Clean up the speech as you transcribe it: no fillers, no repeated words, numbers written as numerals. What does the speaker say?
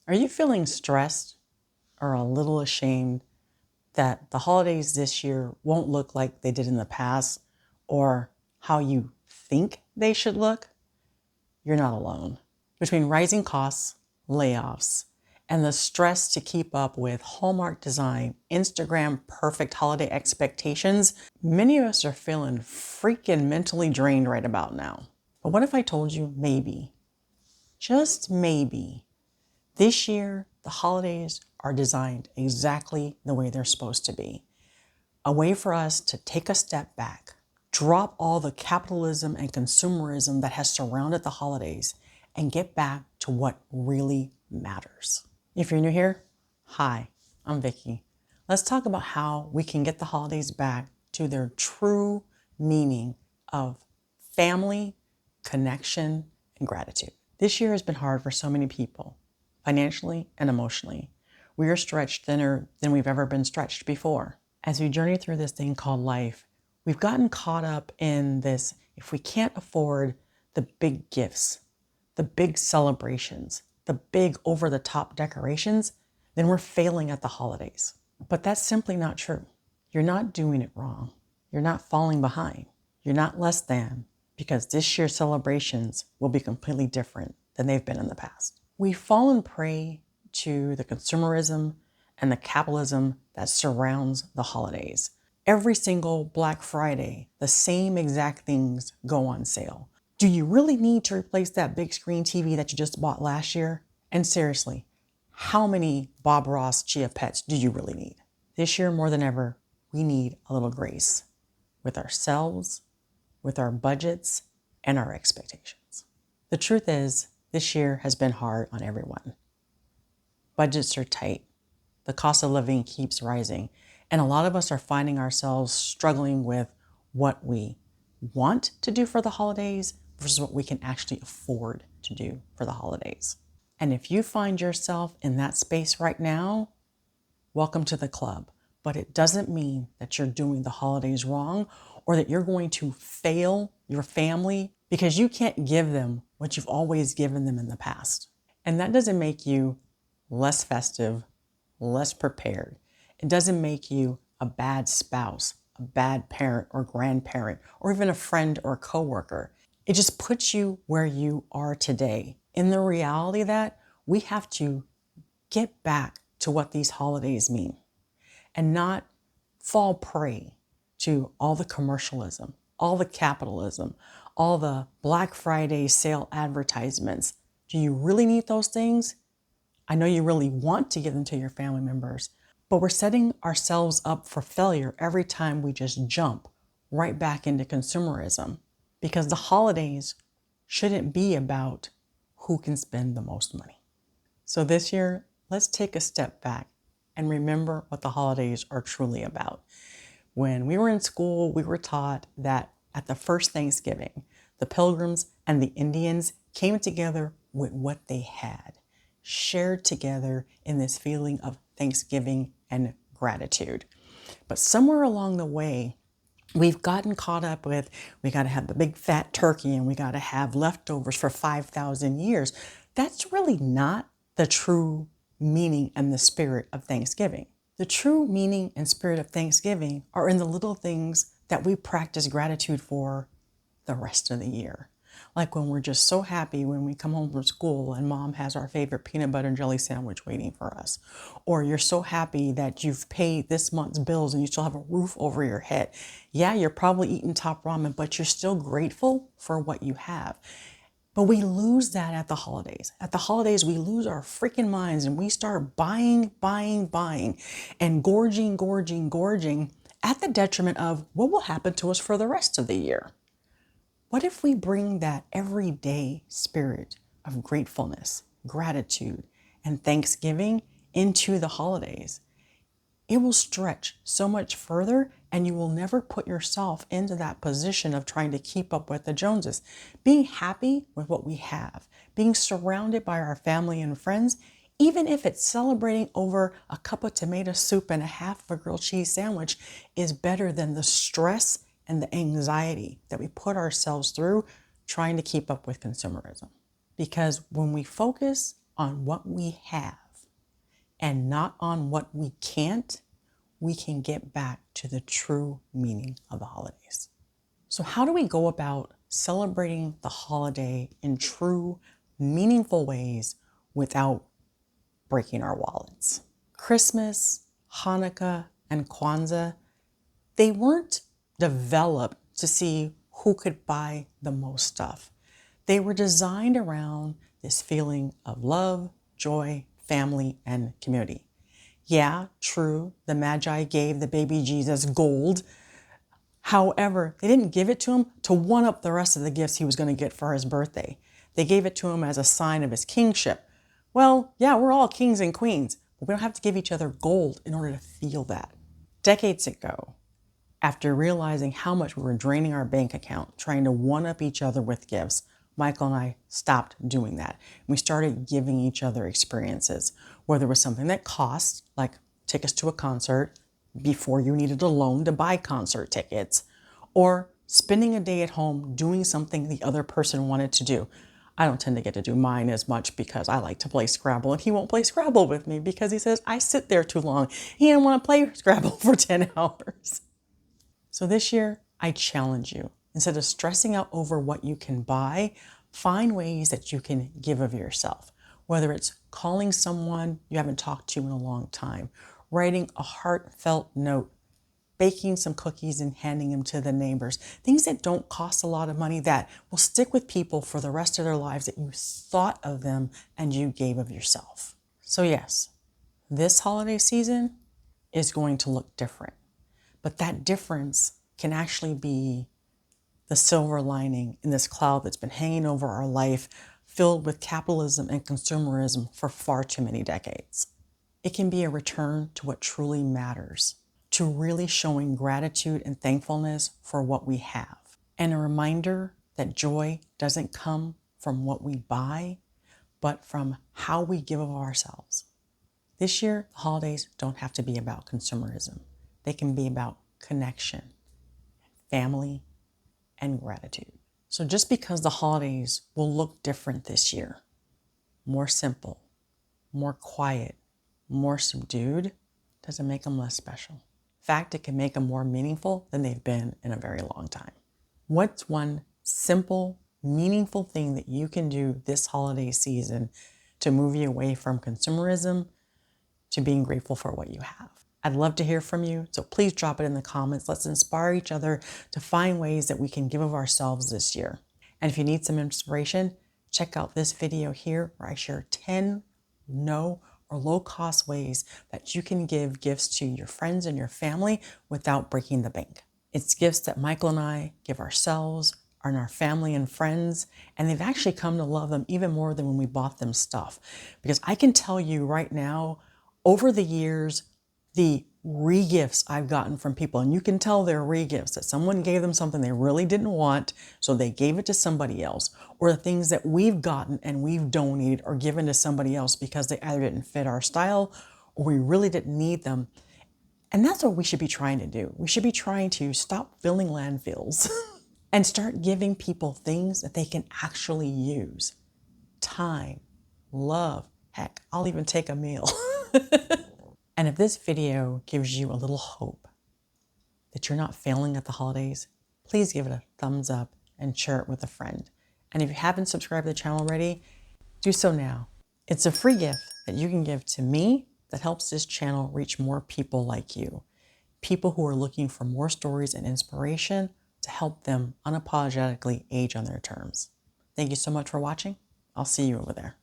Are you feeling stressed or a little ashamed that the holidays this year won't look like they did in the past or how you think they should look? You're not alone. Between rising costs, layoffs, and the stress to keep up with Hallmark design, Instagram perfect holiday expectations, many of us are feeling freaking mentally drained right about now. But what if I told you maybe, just maybe, this year the holidays are designed exactly the way they're supposed to be? A way for us to take a step back, drop all the capitalism and consumerism that has surrounded the holidays, and get back to what really matters. If you're new here, hi, I'm Vicky. Let's talk about how we can get the holidays back to their true meaning of family, connection, and gratitude. This year has been hard for so many people, financially and emotionally. We are stretched thinner than we've ever been stretched before. As we journey through this thing called life, we've gotten caught up in this: if we can't afford the big gifts, the big celebrations, the big over-the-top decorations, then we're failing at the holidays. But that's simply not true. You're not doing it wrong. You're not falling behind. You're not less than, because this year's celebrations will be completely different than they've been in the past. We've fallen prey to the consumerism and the capitalism that surrounds the holidays. Every single Black Friday, the same exact things go on sale. Do you really need to replace that big screen TV that you just bought last year? And seriously, how many Bob Ross Chia Pets do you really need? This year, more than ever, we need a little grace with ourselves, with our budgets, and our expectations. The truth is, this year has been hard on everyone. Budgets are tight. The cost of living keeps rising. And a lot of us are finding ourselves struggling with what we want to do for the holidays versus what we can actually afford to do for the holidays. And if you find yourself in that space right now, welcome to the club. But it doesn't mean that you're doing the holidays wrong or that you're going to fail your family because you can't give them what you've always given them in the past. And that doesn't make you less festive, less prepared. It doesn't make you a bad spouse, a bad parent or grandparent, or even a friend or coworker. It just puts you where you are today, in the reality that we have to get back to what these holidays mean and not fall prey to all the commercialism, all the capitalism, all the Black Friday sale advertisements. Do you really need those things? I know you really want to give them to your family members, but we're setting ourselves up for failure every time we just jump right back into consumerism, because the holidays shouldn't be about who can spend the most money. So this year, let's take a step back and remember what the holidays are truly about. When we were in school, we were taught that at the first Thanksgiving, the Pilgrims and the Indians came together with what they had, shared together in this feeling of thanksgiving and gratitude. But somewhere along the way, we've gotten caught up with, we got to have the big fat turkey and we got to have leftovers for 5,000 years. That's really not the true meaning and the spirit of Thanksgiving. The true meaning and spirit of Thanksgiving are in the little things that we practice gratitude for the rest of the year. Like when we're just so happy when we come home from school and mom has our favorite peanut butter and jelly sandwich waiting for us. Or you're so happy that you've paid this month's bills and you still have a roof over your head. Yeah, you're probably eating top ramen, but you're still grateful for what you have. But we lose that at the holidays. At the holidays, we lose our freaking minds and we start buying, and gorging at the detriment of what will happen to us for the rest of the year. What if we bring that everyday spirit of gratefulness, gratitude, and thanksgiving into the holidays? It will stretch so much further and you will never put yourself into that position of trying to keep up with the Joneses. Being happy with what we have, being surrounded by our family and friends, even if it's celebrating over a cup of tomato soup and a half of a grilled cheese sandwich, is better than the stress and the anxiety that we put ourselves through trying to keep up with consumerism. Because when we focus on what we have and not on what we can't, we can get back to the true meaning of the holidays. So how do we go about celebrating the holiday in true, meaningful ways without breaking our wallets? Christmas, Hanukkah, and Kwanzaa, they weren't developed to see who could buy the most stuff. They were designed around this feeling of love, joy, family, and community. Yeah, true, the Magi gave the baby Jesus gold. However, they didn't give it to him to one up the rest of the gifts he was going to get for his birthday. They gave it to him as a sign of his kingship. Well, yeah, we're all kings and queens, but we don't have to give each other gold in order to feel that. Decades ago, after realizing how much we were draining our bank account, trying to one-up each other with gifts, Michael and I stopped doing that. We started giving each other experiences, whether it was something that cost, like tickets to a concert, before you needed a loan to buy concert tickets, or spending a day at home doing something the other person wanted to do. I don't tend to get to do mine as much because I like to play Scrabble, and he won't play Scrabble with me because he says I sit there too long. He didn't want to play Scrabble for 10 hours. So this year, I challenge you. Instead of stressing out over what you can buy, find ways that you can give of yourself. Whether it's calling someone you haven't talked to in a long time, writing a heartfelt note, baking some cookies and handing them to the neighbors. Things that don't cost a lot of money that will stick with people for the rest of their lives, that you thought of them and you gave of yourself. So yes, this holiday season is going to look different. But that difference can actually be the silver lining in this cloud that's been hanging over our life, filled with capitalism and consumerism for far too many decades. It can be a return to what truly matters, to really showing gratitude and thankfulness for what we have, and a reminder that joy doesn't come from what we buy, but from how we give of ourselves. This year, the holidays don't have to be about consumerism. They can be about connection, family, and gratitude. So just because the holidays will look different this year, more simple, more quiet, more subdued, doesn't make them less special. In fact, it can make them more meaningful than they've been in a very long time. What's one simple, meaningful thing that you can do this holiday season to move you away from consumerism to being grateful for what you have? I'd love to hear from you, so please drop it in the comments. Let's inspire each other to find ways that we can give of ourselves this year. And if you need some inspiration, check out this video here where I share 10 no or low-cost ways that you can give gifts to your friends and your family without breaking the bank. It's gifts that Michael and I give ourselves and our family and friends, and they've actually come to love them even more than when we bought them stuff. Because I can tell you right now, over the years, the re-gifts I've gotten from people, and you can tell they're re-gifts, that someone gave them something they really didn't want, so they gave it to somebody else, or the things that we've gotten and we've donated or given to somebody else because they either didn't fit our style or we really didn't need them. And that's what we should be trying to do. We should be trying to stop filling landfills and start giving people things that they can actually use. Time, love, heck, I'll even take a meal. And if this video gives you a little hope that you're not failing at the holidays, please give it a thumbs up and share it with a friend. And if you haven't subscribed to the channel already, do so now. It's a free gift that you can give to me that helps this channel reach more people like you. People who are looking for more stories and inspiration to help them unapologetically age on their terms. Thank you so much for watching. I'll see you over there.